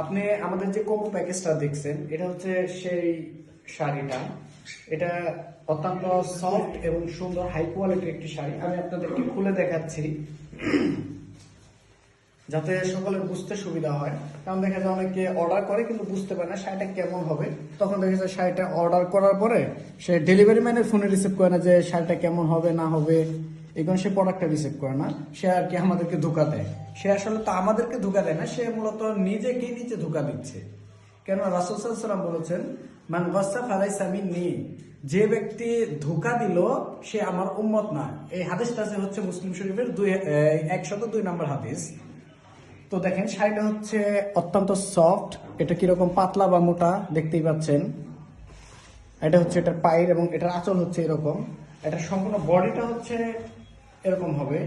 আপনি আমাদের যে কম্বো প্যাকেজটা দেখছেন, এটা হচ্ছে সেই শাড়িটা। এটা অত্যন্ত সফট এবং সুন্দর হাই কোয়ালিটির একটি শাড়ি। আমি আপনাদেরকে খুলে দেখাচ্ছি যাতে সকলের বুঝতে সুবিধা হয়। কারণ দেখা যায় অনেকে অর্ডার করে কিন্তু বুঝতে পারে না শাড়িটা কেমন হবে। তখন দেখা যায় শাড়িটা অর্ডার করার পরে সে ডেলিভারি ম্যানের ফোনে রিসিভ করে না যে শাড়িটা কেমন হবে না হবে, এখন সে প্রোডাক্টটা রিসিভ করে না, সে আর কি আমাদেরকে ধোকা দেয়। সে আসলে তো আমাদেরকে ধোকা দেয় না, সে মূলত নিজেকেই নিজে ধোকা দিচ্ছে। কেন রাসূল সাল্লাল্লাহু আলাইহি ওয়াসাল্লাম বলেছেন, মান গাসসা ফালাইসা মিন্নি, যে ব্যক্তি ধোকা দিল সে আমার উম্মত না। এই হাদিসটা হচ্ছে মুসলিম শরীফের 102 নম্বর হাদিস। তো দেখেন শাড়িটা হচ্ছে অত্যন্ত সফট। এটা কিরকম পাতলা বা মোটা দেখতেই পাচ্ছেন। এটা হচ্ছে এটার পায়ের এবং এটার আঁচল হচ্ছে এরকম। এটা সম্পূর্ণ বডিটা হচ্ছে এরকম হবে।